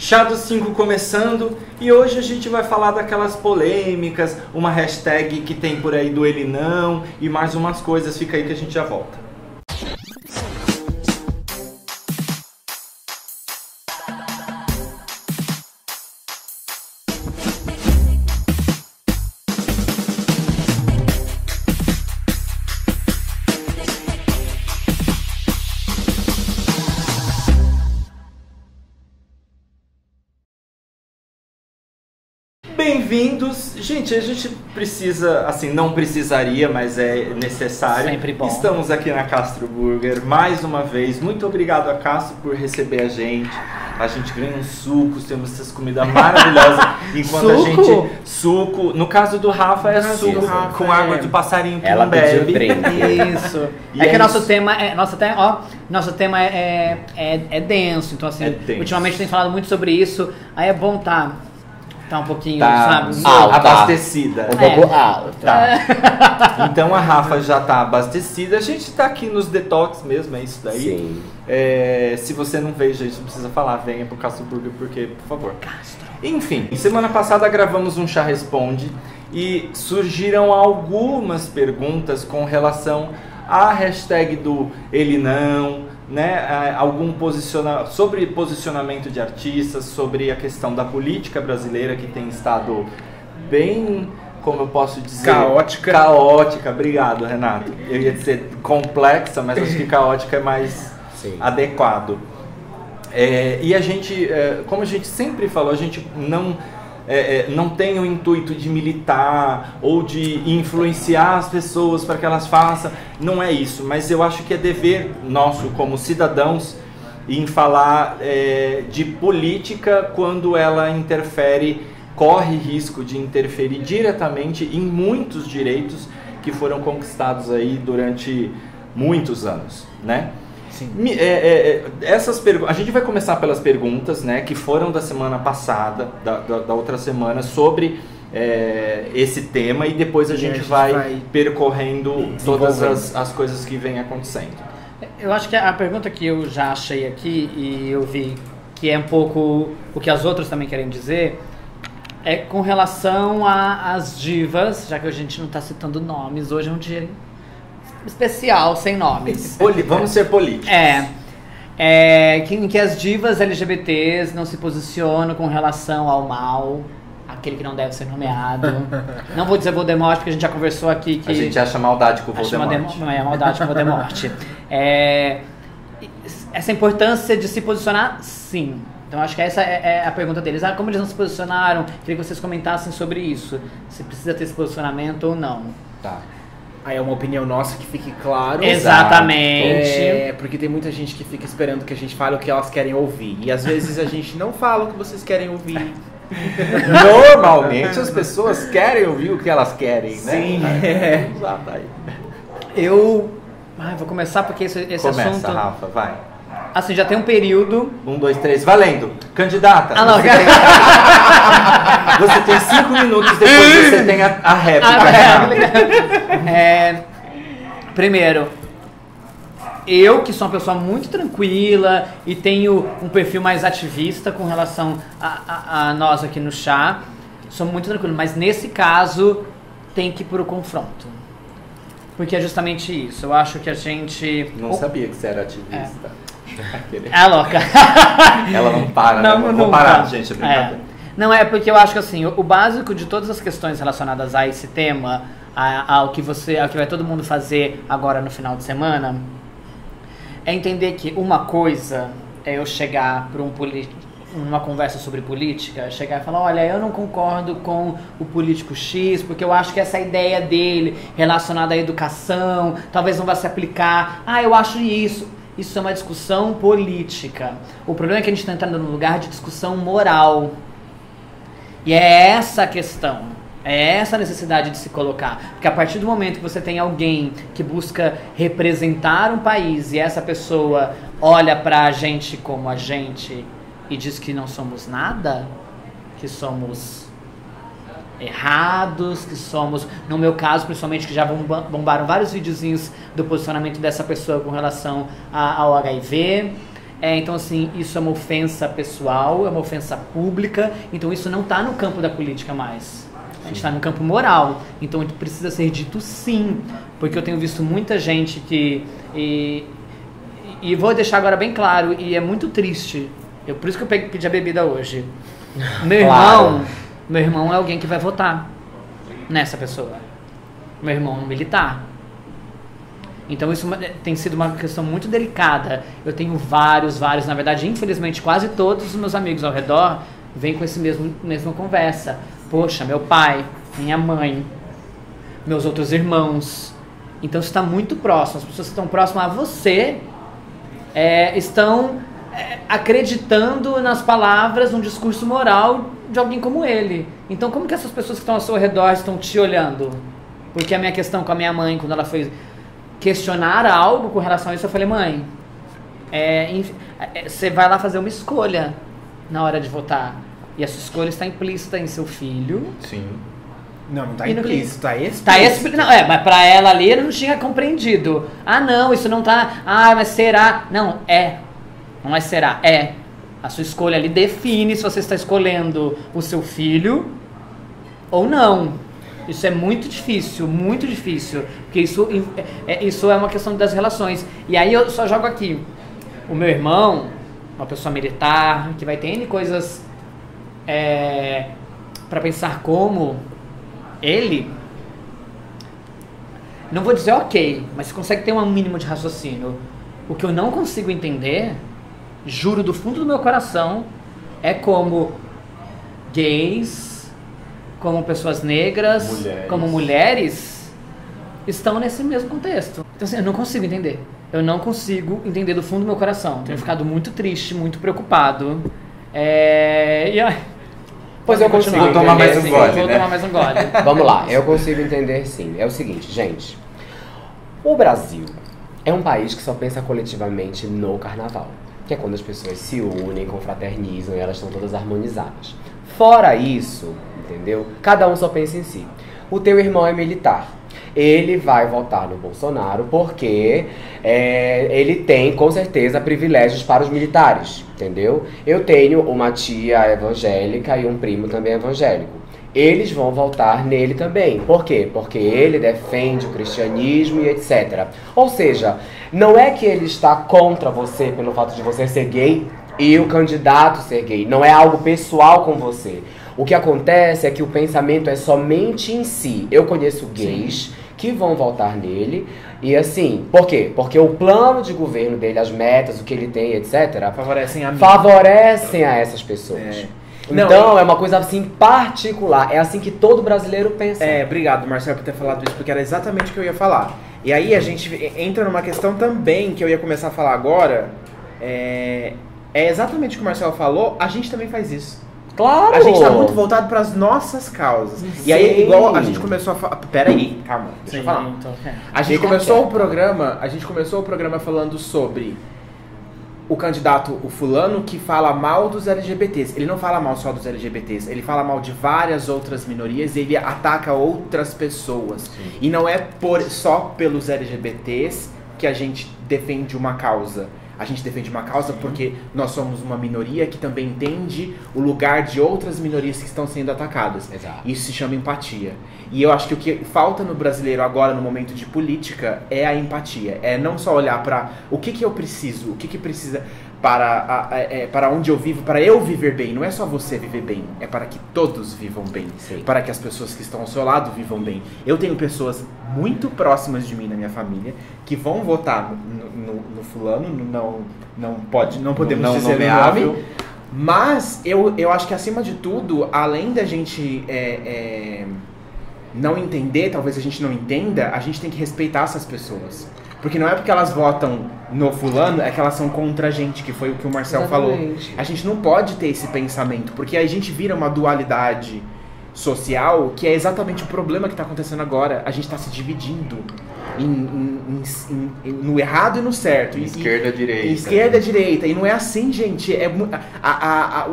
Chá dos 5 começando, e hoje a gente vai falar daquelas polêmicas, uma hashtag que tem por aí do ele não e mais umas coisas. Fica aí que a gente já volta. Bem-vindos. Gente, a gente precisa, assim, não precisaria, mas é necessário. Sempre bom. Estamos aqui na Castro Burger mais uma vez. Muito obrigado a Castro por receber a gente. A gente ganha uns sucos, temos essas comidas maravilhosas. Enquanto a gente... Suco. No caso do Rafa é suco com água de passarinho que ela não bebe. Isso. É que nosso tema é denso. Então, assim, ultimamente tem falado muito sobre isso. Aí é bom tá um pouquinho, sabe? Abastecida. Um pouco alta. Tá. Então a Rafa já tá abastecida. A gente tá aqui nos detox mesmo, é isso daí. Sim. Se você não veio, gente, não precisa falar, venha pro Castro Burger, porque, por favor. Enfim, semana passada gravamos um Chá Responde e surgiram algumas perguntas com relação à hashtag do ele não, né, sobre posicionamento de artistas, sobre a questão da política brasileira que tem estado bem, como eu posso dizer... Caótica, obrigado, Renato. Eu ia dizer complexa, mas acho que caótica é mais adequado. E a gente, como a gente sempre falou, a gente não tem o intuito de militar ou de influenciar as pessoas para que elas façam, não é isso, mas eu acho que é dever nosso como cidadãos em falar de política quando ela corre risco de interferir diretamente em muitos direitos que foram conquistados aí durante muitos anos, né? Sim. A gente vai começar pelas perguntas, né, que foram da semana passada, da outra semana, sobre esse tema, e depois a gente vai percorrendo todas as coisas que vêm acontecendo. Eu acho que a pergunta que eu já achei aqui, e eu vi que é um pouco o que as outras também querem dizer, é com relação às divas, já que a gente não está citando nomes, hoje é um dia especial, sem nomes. Vamos ser políticos. Em que as divas LGBTs não se posicionam com relação ao mal, aquele que não deve ser nomeado. Não vou dizer Voldemort, porque a gente já conversou aqui que... A gente acha maldade com o Voldemort. Não é maldade com o Voldemort. Essa importância de se posicionar, sim. Então acho que essa é a pergunta deles. Como eles não se posicionaram? Queria que vocês comentassem sobre isso. Se precisa ter esse posicionamento ou não. Tá. Aí é uma opinião nossa que fique claro. Exatamente. Porque tem muita gente que fica esperando que a gente fale o que elas querem ouvir. E às vezes a gente não fala o que vocês querem ouvir. Normalmente as pessoas querem ouvir o que elas querem, né? Sim. Exato. Eu vou começar porque esse assunto... Começa, Rafa, vai. Assim, já tem um período... 1, 2, 3, valendo! Candidata! Não, você tem 5 minutos, depois você tem a réplica. Primeiro, eu que sou uma pessoa muito tranquila e tenho um perfil mais ativista com relação a nós aqui no chá, sou muito tranquilo, mas nesse caso tem que ir pro confronto. Porque é justamente isso, eu acho que a gente... Não sabia que você era ativista. É louca. Ela não para, não vou parar, gente, é brincadeira. Não, é porque eu acho que assim, o básico de todas as questões relacionadas a esse tema, ao que vai todo mundo fazer agora no final de semana, é entender que uma coisa é eu chegar para uma conversa sobre política, chegar e falar, olha, eu não concordo com o político X, porque eu acho que essa ideia dele relacionada à educação, talvez não vá se aplicar. Eu acho isso. Isso é uma discussão política. O problema é que a gente está entrando num lugar de discussão moral. E é essa a questão. É essa a necessidade de se colocar. Porque a partir do momento que você tem alguém que busca representar um país e essa pessoa olha pra gente como a gente e diz que não somos nada, que somos errados, que somos, no meu caso, principalmente, que já bombaram vários videozinhos do posicionamento dessa pessoa com relação ao HIV. Então, assim, isso é uma ofensa pessoal, é uma ofensa pública. Então, isso não está no campo da política mais. A gente está no campo moral. Então, precisa ser dito sim. Porque eu tenho visto muita gente que... E vou deixar agora bem claro, e é muito triste. Por isso que eu pedi a bebida hoje. Meu irmão é alguém que vai votar nessa pessoa. Meu irmão é um militar. Então isso tem sido uma questão muito delicada. Eu tenho vários, na verdade, infelizmente, quase todos os meus amigos ao redor vêm com esse mesma conversa. Poxa, meu pai, minha mãe, meus outros irmãos. Então isso está muito próximo. As pessoas que estão próximas a você estão acreditando nas palavras, num discurso moral de alguém como ele. Então como que essas pessoas que estão ao seu redor estão te olhando? Porque a minha questão com a minha mãe, quando ela foi questionar algo com relação a isso, eu falei, mãe, você vai lá fazer uma escolha na hora de votar. E a sua escolha está implícita em seu filho. Sim. Não tá implícito, tá explícito. Não, mas pra ela ali, ele não tinha compreendido. Ah, não, isso não tá... Ah, mas será? Não é será, é. A sua escolha ali define se você está escolhendo o seu filho ou não. Isso é muito difícil, porque isso é uma questão das relações. E aí eu só jogo aqui. O meu irmão, uma pessoa militar, que vai ter N coisas para pensar como ele, não vou dizer ok, mas você consegue ter um mínimo de raciocínio. O que eu não consigo entender, juro do fundo do meu coração, é como gays, como pessoas negras, como mulheres, estão nesse mesmo contexto. Então assim, eu não consigo entender. Eu não consigo entender do fundo do meu coração. Tenho ficado muito triste, muito preocupado. Pois eu consigo. Vou tomar mais um gole, Vou tomar mais um gole. Vamos lá, eu consigo entender sim. É o seguinte, gente. O Brasil é um país que só pensa coletivamente no carnaval. Que é quando as pessoas se unem, confraternizam e elas estão todas harmonizadas. Fora isso, entendeu? Cada um só pensa em si. O teu irmão é militar. Ele vai votar no Bolsonaro porque ele tem, com certeza, privilégios para os militares, entendeu? Eu tenho uma tia evangélica e um primo também evangélico. Eles vão votar nele também. Por quê? Porque ele defende o cristianismo e etc. Ou seja, não é que ele está contra você pelo fato de você ser gay e o candidato ser gay. Não é algo pessoal com você. O que acontece é que o pensamento é somente em si. Eu conheço gays que vão votar nele. E assim, por quê? Porque o plano de governo dele, as metas, o que ele tem, etc. favorecem a essas pessoas. Então, é uma coisa assim particular. É assim que todo brasileiro pensa. Obrigado, Marcelo, por ter falado isso, porque era exatamente o que eu ia falar. E aí a gente entra numa questão também que eu ia começar a falar agora. É exatamente o que o Marcelo falou, a gente também faz isso. Claro! A gente tá muito voltado pras nossas causas. Sim. E aí, igual a gente começou a falar... Peraí, calma, deixa eu falar. A gente começou o programa falando sobre o candidato, o fulano, que fala mal dos LGBTs. Ele não fala mal só dos LGBTs, ele fala mal de várias outras minorias e ele ataca outras pessoas. Sim. E não é só pelos LGBTs que a gente defende uma causa. A gente defende uma causa porque nós somos uma minoria que também entende o lugar de outras minorias que estão sendo atacadas. Exato. Isso se chama empatia. E eu acho que o que falta no brasileiro agora, no momento de política, é a empatia. É não só olhar para o que eu preciso, o que precisa para onde eu vivo, para eu viver bem. Não é só você viver bem, é para que todos vivam bem. Sim. Para que as pessoas que estão ao seu lado vivam bem. Eu tenho pessoas muito próximas de mim na minha família que vão votar no fulano, não podemos dizer o nome, mas eu acho que acima de tudo, além da gente não entender, talvez a gente não entenda, a gente tem que respeitar essas pessoas. Porque não é porque elas votam no fulano, é que elas são contra a gente, que foi o que o Marcel falou. A gente não pode ter esse pensamento, porque aí a gente vira uma dualidade social, que é exatamente o problema que está acontecendo agora. A gente está se dividindo. no errado e no certo. Esquerda, direita. Esquerda, direita. E não é assim, gente.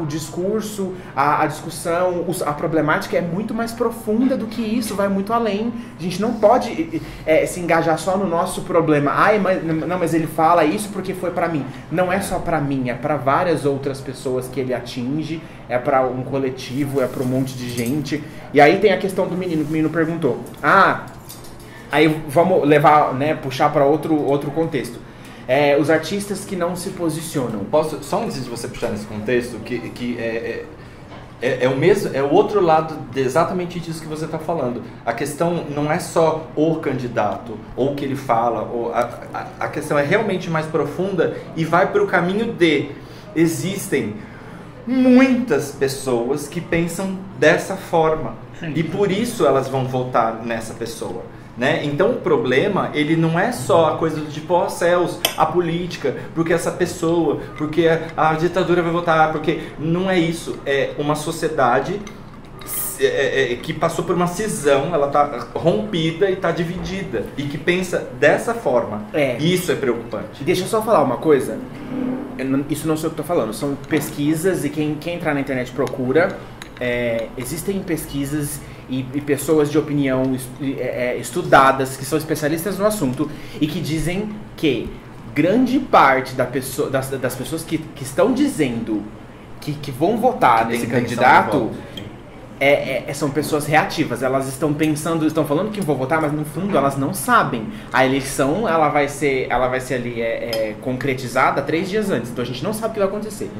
O discurso, a discussão, a problemática é muito mais profunda do que isso, vai muito além. A gente não pode se engajar só no nosso problema. Mas ele fala isso porque foi pra mim. Não é só pra mim, é pra várias outras pessoas que ele atinge, é pra um coletivo, é pra um monte de gente. E aí tem a questão do menino, que o menino perguntou. Aí vamos levar, né, puxar para outro contexto. Os artistas que não se posicionam. Posso, só antes de você puxar nesse contexto, que é o outro lado de exatamente disso que você está falando. A questão não é só o candidato, ou o que ele fala, a questão é realmente mais profunda e vai para o caminho de existem muitas pessoas que pensam dessa forma. Sim. E por isso elas vão votar nessa pessoa. Né? Então o problema, ele não é só a coisa do tipo, céus, a política, porque essa pessoa, porque a ditadura vai votar, porque não é isso. É uma sociedade que passou por uma cisão, ela está rompida e está dividida, e que pensa dessa forma. Isso é preocupante. Deixa eu só falar uma coisa. Isso não sou eu que estou falando, são pesquisas, e quem entrar na internet procura. Existem pesquisas e pessoas de opinião estudadas, que são especialistas no assunto, e que dizem que grande parte das pessoas que estão dizendo que vão votar nesse candidato são pessoas reativas. Elas estão pensando, estão falando que vão votar, mas no fundo elas não sabem. A eleição ela vai ser ali concretizada 3 dias antes, então a gente não sabe o que vai acontecer.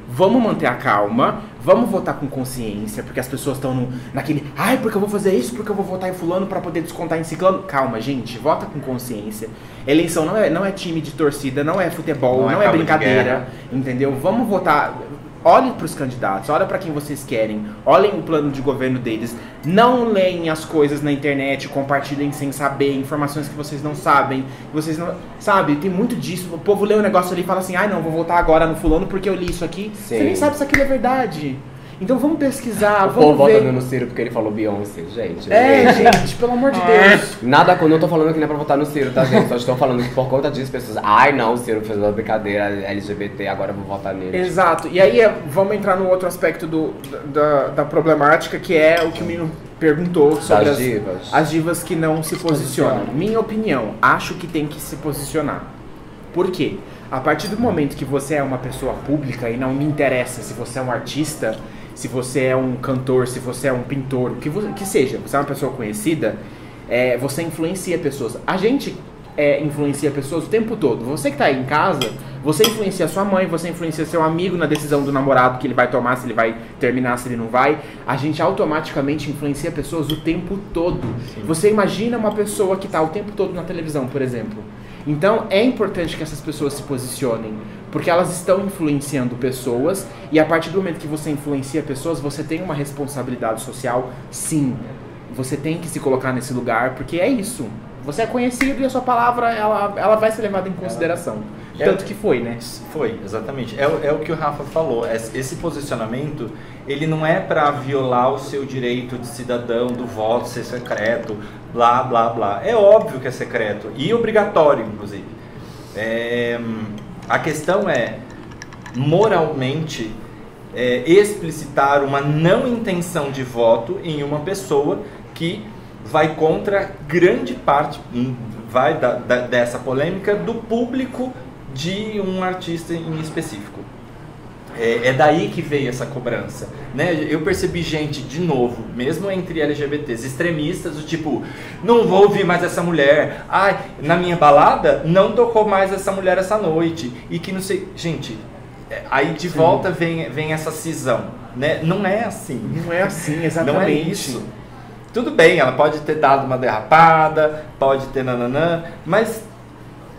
Vamos manter a calma, vamos votar com consciência, porque as pessoas estão naquele, porque eu vou fazer isso, porque eu vou votar em fulano para poder descontar em ciclano. Calma, gente, vota com consciência. Eleição não é time de torcida, não é futebol, não é brincadeira, entendeu? Vamos votar. Olhem para os candidatos, olhem para quem vocês querem, olhem o plano de governo deles, não leem as coisas na internet, compartilhem sem saber, informações que vocês não sabem, tem muito disso. O povo lê um negócio ali e fala assim, não, vou votar agora no fulano porque eu li isso aqui. Sim. Você nem sabe se aquilo é verdade. Então vamos pesquisar, vamos ver. Vota no Ciro porque ele falou Beyoncé, gente. Gente, pelo amor de Deus. Nada, eu não tô falando que não é pra votar no Ciro, tá, gente? Só estou falando que por conta disso, pessoas... não, o Ciro fez uma brincadeira LGBT, agora eu vou votar nele. Exato. E aí, vamos entrar no outro aspecto da problemática, que é o que o menino perguntou sobre as divas que não se posicionam. Minha opinião, acho que tem que se posicionar. Por quê? A partir do momento que você é uma pessoa pública e não me interessa se você é um artista, se você é um cantor, se você é um pintor, o que seja, você é uma pessoa conhecida, você influencia pessoas. A gente influencia pessoas o tempo todo. Você que está aí em casa, você influencia sua mãe, você influencia seu amigo na decisão do namorado que ele vai tomar, se ele vai terminar, se ele não vai. A gente automaticamente influencia pessoas o tempo todo. Sim. Você imagina uma pessoa que está o tempo todo na televisão, por exemplo. Então é importante que essas pessoas se posicionem, porque elas estão influenciando pessoas, e a partir do momento que você influencia pessoas, você tem uma responsabilidade social, sim. Você tem que se colocar nesse lugar, porque é isso. Você é conhecido e a sua palavra ela vai ser levada em consideração. Tanto que foi, né? Foi, exatamente. É o que o Rafa falou. Esse posicionamento, ele não é para violar o seu direito de cidadão, do voto ser secreto, blá, blá, blá. É óbvio que é secreto e obrigatório, inclusive. A questão é, moralmente, explicitar uma não intenção de voto em uma pessoa que vai contra grande parte dessa polêmica do público de um artista em específico. É daí que veio essa cobrança, né? Eu percebi gente, de novo, mesmo entre LGBTs, extremistas, do tipo, não vou ouvir mais essa mulher, na minha balada não tocou mais essa mulher essa noite, e que não sei... Gente, aí de volta vem essa cisão, né? Não é assim. Não é assim, exatamente. Não é isso. Tudo bem, ela pode ter dado uma derrapada, pode ter nananã, mas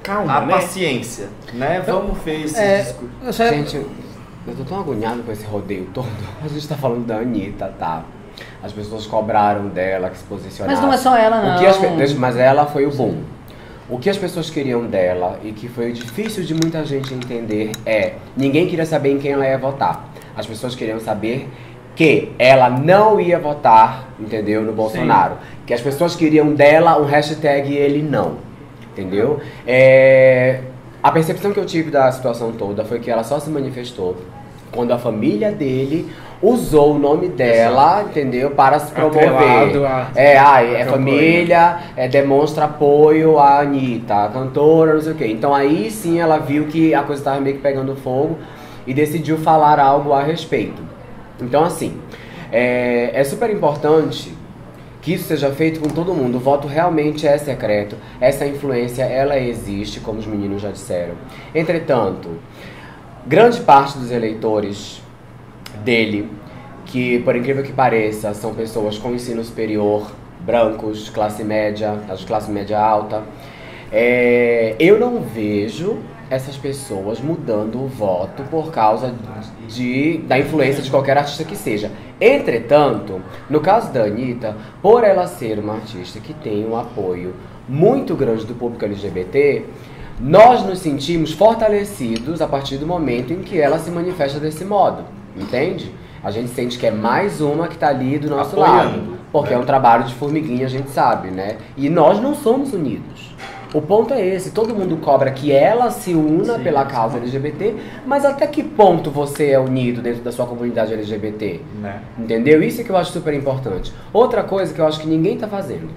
calma, paciência, né? Vamos ver esse discurso. Gente, eu tô tão agoniado com esse rodeio todo. A gente tá falando da Anitta, tá? As pessoas cobraram dela, que se posicionaram. Mas não é só ela, não. Mas ela foi o boom. O que as pessoas queriam dela, e que foi difícil de muita gente entender, ninguém queria saber em quem ela ia votar. As pessoas queriam saber que ela não ia votar, entendeu, no Bolsonaro. Sim. Que as pessoas queriam dela um hashtag ele não. entendeu? A percepção que eu tive da situação toda foi que ela só se manifestou quando a família dele usou o nome dela, entendeu? Para se promover. Família, demonstra apoio à Anitta, a cantora, não sei o quê. Então aí sim ela viu que a coisa estava meio que pegando fogo e decidiu falar algo a respeito. Então assim, é super importante que isso seja feito com todo mundo. O voto realmente é secreto, essa influência ela existe, como os meninos já disseram. Entretanto, grande parte dos eleitores dele, que por incrível que pareça, são pessoas com ensino superior, brancos, classe média alta, eu não vejo essas pessoas mudando o voto por causa da influência de qualquer artista que seja. Entretanto, no caso da Anitta, por ela ser uma artista que tem um apoio muito grande do público LGBT, nós nos sentimos fortalecidos a partir do momento em que ela se manifesta desse modo, entende? A gente sente que é mais uma que tá ali do nosso lado, porque é um trabalho de formiguinha, a gente sabe, né? E nós não somos unidos. O ponto é esse, todo mundo cobra que ela se una pela causa LGBT, mas até que ponto você é unido dentro da sua comunidade LGBT? Né? Entendeu? Isso é que eu acho super importante. Outra coisa que eu acho que ninguém tá fazendo.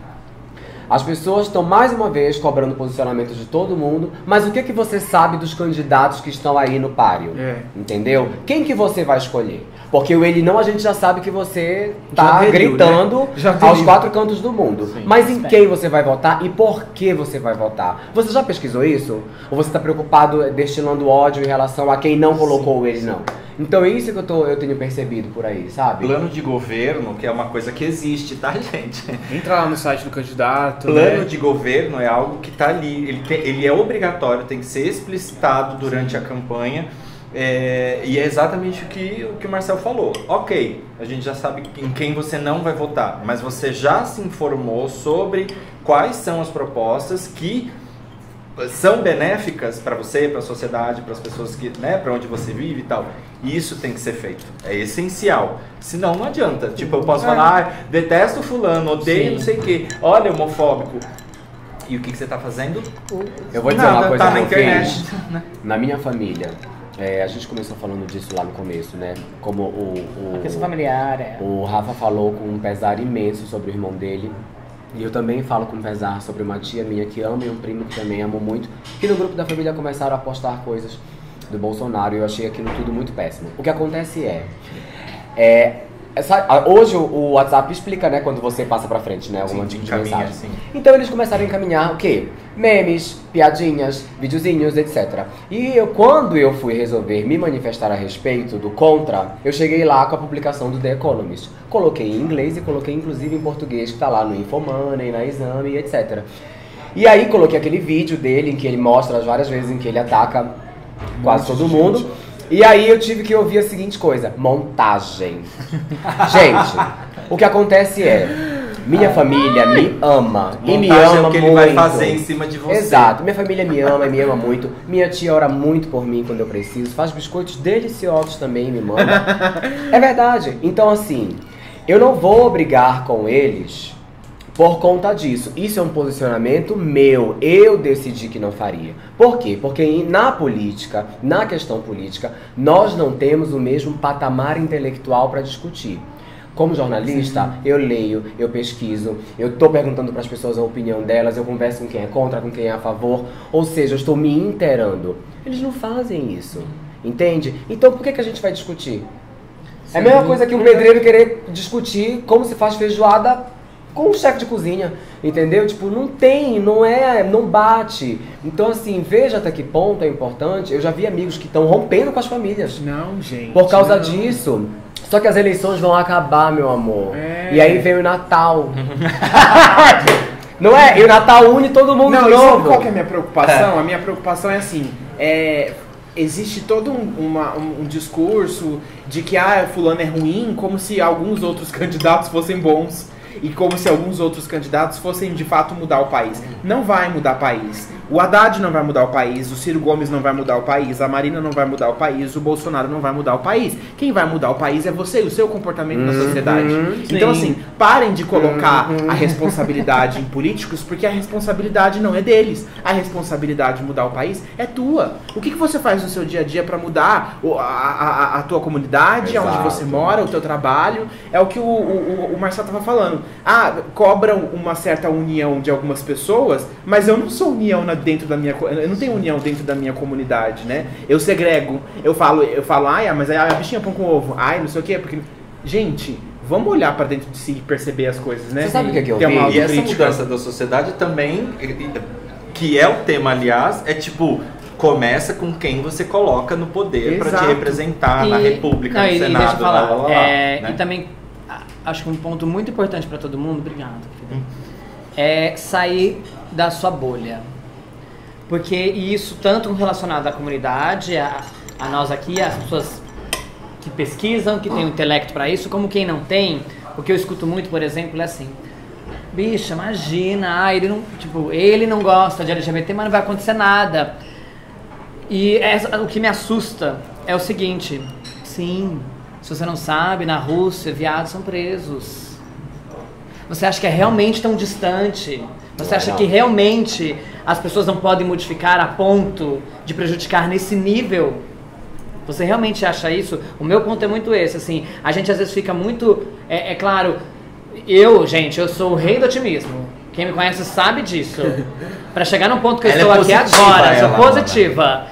As pessoas estão mais uma vez cobrando posicionamento de todo mundo, mas o que você sabe dos candidatos que estão aí no páreo? Entendeu? Quem que você vai escolher? Porque o ele não, a gente já sabe que você tá gritando, né? Aos 4 cantos do mundo. Sim, mas em quem você vai votar e por que você vai votar? Você já pesquisou isso? Ou você está preocupado destilando ódio em relação a quem não colocou o ele não? Então é isso que eu tenho percebido por aí, sabe? Plano de governo, que é uma coisa que existe, tá, gente? Entra lá no site do candidato. Plano de governo é algo que tá ali, ele é obrigatório, tem que ser explicitado durante a campanha. E é exatamente o que o Marcel falou. Ok, a gente já sabe em quem você não vai votar, mas você já se informou sobre quais são as propostas que são benéficas para você, para a sociedade, para as pessoas que, né, para onde você vive e tal. E isso tem que ser feito. É essencial. Senão não adianta. Tipo, eu posso falar, detesto fulano, odeio não sei o quê, olha, homofóbico. E o que você está fazendo? Eu vou dizer uma coisa na internet. Na minha família, a gente começou falando disso lá no começo, né? Como a questão familiar, o Rafa falou com um pesar imenso sobre o irmão dele. E eu também falo com pesar sobre uma tia minha que ama e um primo que também amo muito, que no grupo da família começaram a postar coisas do Bolsonaro e eu achei aquilo tudo muito péssimo. O que acontece hoje o WhatsApp explica, né, quando você passa pra frente, né, algum tipo de mensagem. Assim. Então eles começaram a encaminhar o quê? Memes, piadinhas, videozinhos, etc. E quando eu fui resolver me manifestar a respeito do contra, eu cheguei lá com a publicação do The Economist. Coloquei em inglês e coloquei inclusive em português, que tá lá no Infomoney, na Exame, etc. E aí coloquei aquele vídeo dele em que ele mostra as várias vezes em que ele ataca quase todo mundo. E aí eu tive que ouvir a seguinte coisa: montagem. Gente, o que acontece minha família me ama e me ama é o que muito. Ele vai fazer em cima de você. Exato, minha família me ama e me ama muito. Minha tia ora muito por mim quando eu preciso, faz biscoitos deliciosos também, me manda. É verdade. Então assim, eu não vou brigar com eles por conta disso. Isso é um posicionamento meu. Eu decidi que não faria. Por quê? Porque na política, na questão política, nós não temos o mesmo patamar intelectual para discutir. Como jornalista, eu leio, eu pesquiso, eu estou perguntando para as pessoas a opinião delas, eu converso com quem é contra, com quem é a favor, ou seja, eu estou me inteirando. Eles não fazem isso, entende? Então por que a gente vai discutir? É a mesma coisa que um pedreiro querer discutir como se faz feijoada com um chefe de cozinha, entendeu? Tipo, não bate. Então assim, veja até que ponto é importante. Eu já vi amigos que estão rompendo com as famílias. Não, gente. Por causa disso. Só que as eleições vão acabar, meu amor. E aí vem o Natal. Não é? E o Natal une todo mundo de novo. Sabe qual que é a minha preocupação? A minha preocupação é assim, existe todo um discurso de que fulano é ruim, como se alguns outros candidatos fossem bons. E como se alguns outros candidatos fossem de fato mudar o país. Não vai mudar o país. O Haddad não vai mudar o país, o Ciro Gomes não vai mudar o país, a Marina não vai mudar o país, o Bolsonaro não vai mudar o país. Quem vai mudar o país é você e o seu comportamento na sociedade. Então, assim, parem de colocar a responsabilidade em políticos, porque a responsabilidade não é deles. A responsabilidade de mudar o país é tua. O que você faz no seu dia a dia para mudar a tua comunidade, onde você mora, o teu trabalho? É o que o Marcelo estava falando. Cobram uma certa união de algumas pessoas, mas eu não sou união dentro da minha... Eu não tenho união dentro da minha comunidade, né? Eu segrego. Eu falo, mas a bichinha pão com ovo. Não sei o quê, porque... Gente, vamos olhar pra dentro de si e perceber as coisas, né? Você sabe o que é que eu vi? E essa mudança da sociedade também, que é o tema, aliás, é tipo... Começa com quem você coloca no poder para te representar na República, no Senado. Deixa eu falar. Né? E também, acho que um ponto muito importante para todo mundo, obrigado, é sair da sua bolha. Porque isso tanto relacionado à comunidade, a nós aqui, as pessoas que pesquisam, que têm o intelecto para isso, como quem não tem. O que eu escuto muito, por exemplo, é assim: bicha, imagina, ele não gosta de LGBT, mas não vai acontecer nada. E o que me assusta é o seguinte: sim, se você não sabe, na Rússia, viados são presos. Você acha que é realmente tão distante? Você acha que realmente as pessoas não podem modificar a ponto de prejudicar nesse nível? Você realmente acha isso? O meu ponto é muito esse, assim, a gente às vezes fica muito... É claro, eu sou o rei do otimismo. Quem me conhece sabe disso. Pra chegar num ponto que eu estou aqui agora, sou positiva.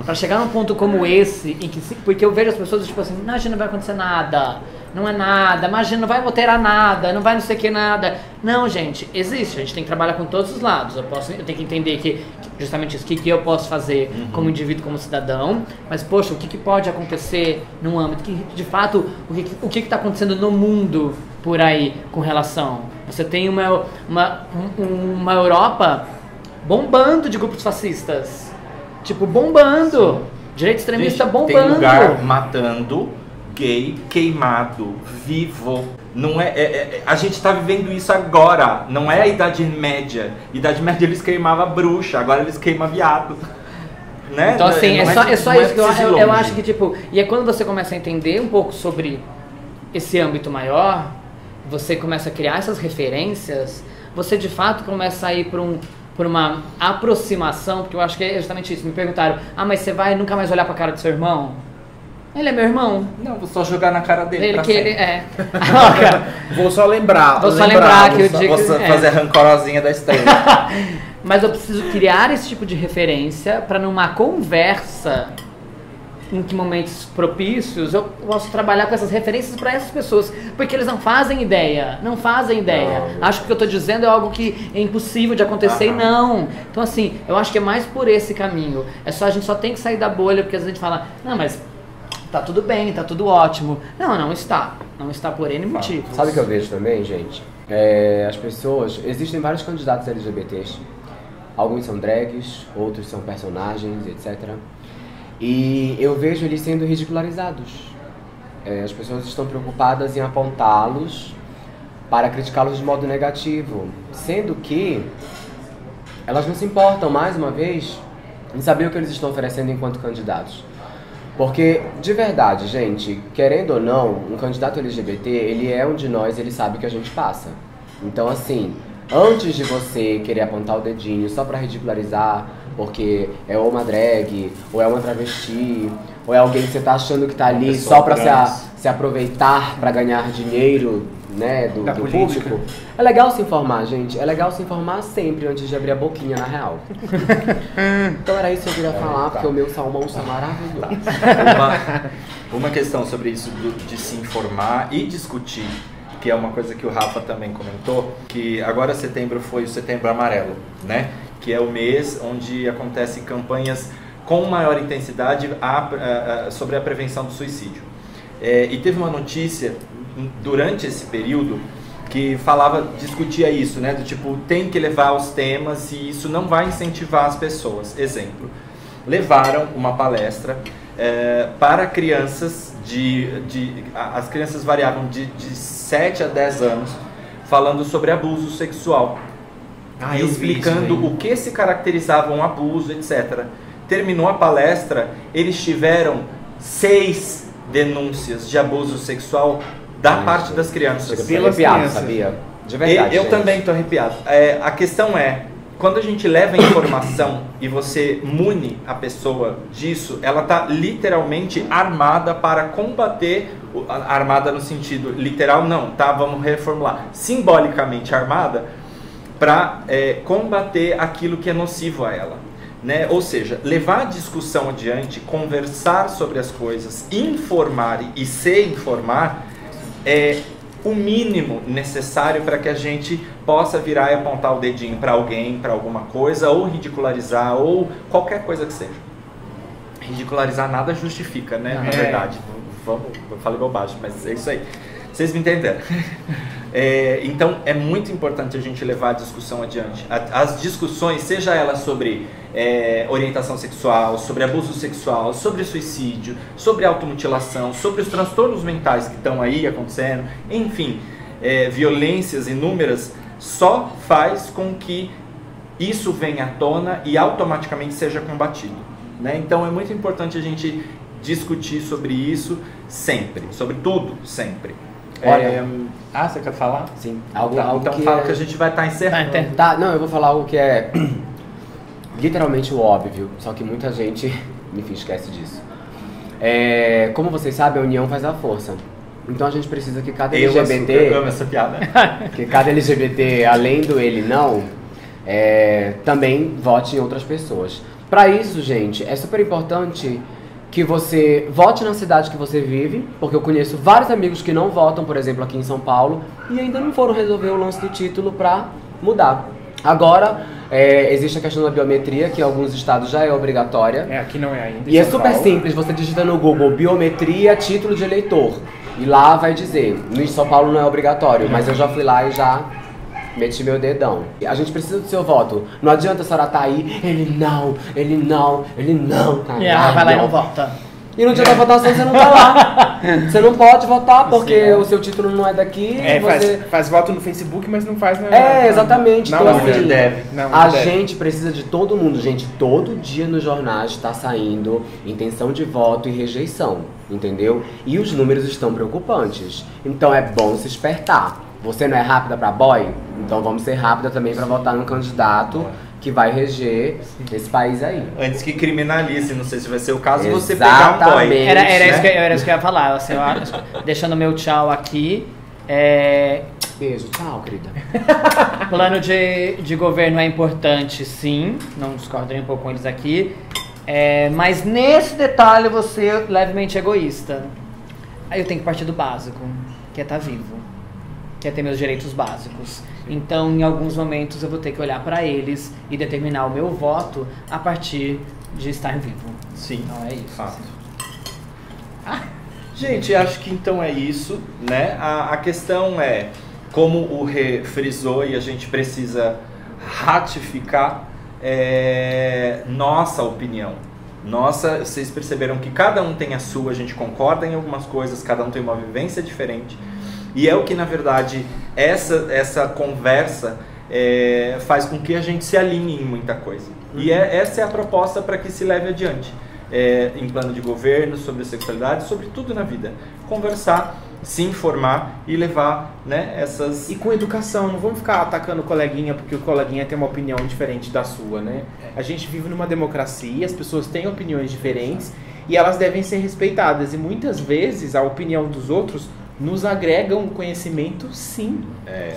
Pra chegar num ponto como esse, porque eu vejo as pessoas tipo assim, imagina, não vai acontecer nada, não é nada, imagina, não vai alterar nada, não vai não sei o que nada. Não, gente, existe, a gente tem que trabalhar com todos os lados. Eu tenho que entender que justamente isso, o que eu posso fazer como indivíduo, como cidadão, mas poxa, o que pode acontecer num âmbito, de fato, o que está acontecendo no mundo por aí com relação. Você tem uma Europa bombando de grupos fascistas. Tipo, bombando. Sim. Direito extremista bombando. Tem lugar matando, gay, queimado, vivo. Não a gente tá vivendo isso agora. Não é a Idade Média. Idade Média eles queimavam bruxa, agora eles queimam viado. Né? Então assim, é só isso que eu acho que tipo... E é quando você começa a entender um pouco sobre esse âmbito maior, você começa a criar essas referências, você de fato começa a ir por uma aproximação, porque eu acho que é justamente isso. Me perguntaram, mas você vai nunca mais olhar pra cara do seu irmão? Ele é meu irmão. Não, vou só jogar na cara dele pra sempre. Vou só lembrar que eu digo... Vou fazer a rancorosinha da estrela. Mas eu preciso criar esse tipo de referência pra numa conversa, em que momentos propícios, eu posso trabalhar com essas referências para essas pessoas, porque eles não fazem ideia. Não. Acho que o que eu tô dizendo é algo que é impossível de acontecer e não. Então assim, eu acho que é mais por esse caminho. A gente só tem que sair da bolha, porque às vezes a gente fala, não, mas tá tudo bem, tá tudo ótimo. Não está. Não está por N motivos. Sabe o que eu vejo também, gente? As pessoas... Existem vários candidatos LGBTs. Alguns são drags, outros são personagens, etc. E eu vejo eles sendo ridicularizados. As pessoas estão preocupadas em apontá-los para criticá-los de modo negativo, sendo que elas não se importam, mais uma vez, em saber o que eles estão oferecendo enquanto candidatos. Porque, de verdade, gente, querendo ou não, um candidato LGBT, ele é um de nós, ele sabe o que a gente passa. Então, assim, antes de você querer apontar o dedinho só pra ridicularizar, porque é ou uma drag, ou é uma travesti, ou é alguém que você tá achando que tá ali só pra se aproveitar pra ganhar dinheiro, né, do público. É legal se informar, gente. É legal se informar sempre antes de abrir a boquinha, na real. Então era isso que eu queria falar, porque o meu salmão está maravilhoso. Uma questão sobre isso de se informar e discutir, que é uma coisa que o Rafa também comentou, que agora setembro foi o Setembro Amarelo, né? Que é o mês onde acontecem campanhas com maior intensidade sobre a prevenção do suicídio. E teve uma notícia durante esse período que discutia isso, né? Do tipo, tem que levar os temas e isso não vai incentivar as pessoas. Exemplo, levaram uma palestra para crianças as crianças variavam de 7 a 10 anos, falando sobre abuso sexual. explicando o que se caracterizava um abuso, etc. Terminou a palestra, eles tiveram 6 denúncias de abuso sexual da parte das crianças. Pelas crianças, sabia? De verdade. Eu também estou arrepiado. A questão é, quando a gente leva a informação e você mune a pessoa disso, ela está literalmente armada para combater, armada no sentido literal não, tá? Vamos reformular. Simbolicamente armada para combater aquilo que é nocivo a ela. Né? Ou seja, levar a discussão adiante, conversar sobre as coisas, informar e se informar é o mínimo necessário para que a gente possa virar e apontar o dedinho para alguém, para alguma coisa, ou ridicularizar, ou qualquer coisa que seja. Ridicularizar nada justifica, né? Na verdade. Eu falei bobagem, mas é isso aí. Vocês me entenderam. Então é muito importante a gente levar a discussão adiante. As discussões, seja ela sobre orientação sexual, sobre abuso sexual, sobre suicídio, sobre automutilação, sobre os transtornos mentais que estão aí acontecendo, enfim, violências inúmeras, só faz com que isso venha à tona e automaticamente seja combatido. Né? Então é muito importante a gente discutir sobre isso sempre, sobre tudo sempre. Olha, você quer falar? Sim. Então fala que a gente vai estar encerrando. Não, eu vou falar algo que é literalmente o óbvio, só que muita gente, enfim, esquece disso. Como vocês sabem, a união faz a força. Então a gente precisa que cada LGBT... Eu amo essa piada. Que cada LGBT, além do ele não, também vote em outras pessoas. Para isso, gente, é super importante que você vote na cidade que você vive, porque eu conheço vários amigos que não votam, por exemplo, aqui em São Paulo, e ainda não foram resolver o lance do título pra mudar. Agora, existe a questão da biometria, que em alguns estados já é obrigatória. Aqui não é ainda. E é super simples, você digita no Google biometria, título de eleitor, e lá vai dizer, no São Paulo não é obrigatório, mas eu já fui lá e já meti meu dedão. A gente precisa do seu voto. Não adianta a senhora tá aí, ele não. E ela vai lá e não vota. E no dia da votação você não tá lá. Você não pode votar porque o seu título não é daqui. Faz voto no Facebook, mas não faz exatamente. Não, então, assim, deve. A gente precisa de todo mundo, gente. Todo dia nos jornais está saindo intenção de voto e rejeição, entendeu? E os números estão preocupantes. Então é bom se espertar. Você não é rápida pra boy? Então vamos ser rápida também pra votar num candidato que vai reger esse país aí. Antes que criminalize, não sei se vai ser o caso, você pegar um boy. Era isso que eu ia falar. Assim, deixando meu tchau aqui. Beijo, tchau, querida. Plano de governo é importante, sim. Não discordo nem um pouco com eles aqui. Mas nesse detalhe eu vou ser levemente egoísta. Aí eu tenho que partir do básico, que é estar vivo. Que é ter meus direitos básicos. Então, em alguns momentos, eu vou ter que olhar para eles e determinar o meu voto a partir de estar vivo. Sim. Então é isso. Fato. Gente, acho que então é isso, né? A questão é, como o Rê frisou e a gente precisa ratificar nossa opinião. Vocês perceberam que cada um tem a sua, a gente concorda em algumas coisas, cada um tem uma vivência diferente. E é o que, na verdade, essa conversa faz com que a gente se alinhe em muita coisa. E essa é a proposta para que se leve adiante. Em plano de governo, sobre sexualidade, sobre tudo na vida. Conversar, se informar e levar, né, essas... E com educação, não vamos ficar atacando o coleguinha porque o coleguinha tem uma opinião diferente da sua, né? A gente vive numa democracia, as pessoas têm opiniões diferentes e elas devem ser respeitadas. E muitas vezes a opinião dos outros nos agrega um conhecimento, sim,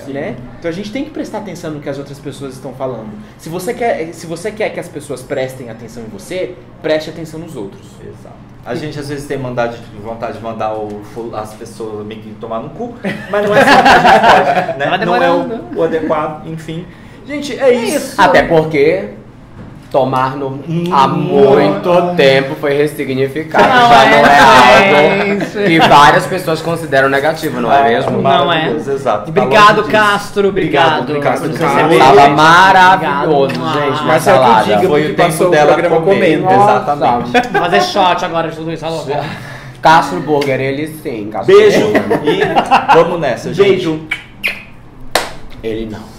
né? Então a gente tem que prestar atenção no que as outras pessoas estão falando. Se você quer que as pessoas prestem atenção em você, preste atenção nos outros. Exato. A gente às vezes tem vontade de mandar as pessoas meio que tomar no cu, mas não é só que a gente pode, né? Não é o adequado, enfim. Gente, é isso. Até porque tomar há muito tempo foi ressignificado. Já não é algo que várias pessoas consideram negativo, não é mesmo? Não é. Exato. Obrigado, Castro. Obrigado. Castro. Estava maravilhoso, gente. Mas é o que eu digo, foi o tempo dela comendo. Exatamente. Vou fazer shot agora de tudo isso. Castro Burger, ele sim. Beijo e vamos nessa. Beijo. Ele não.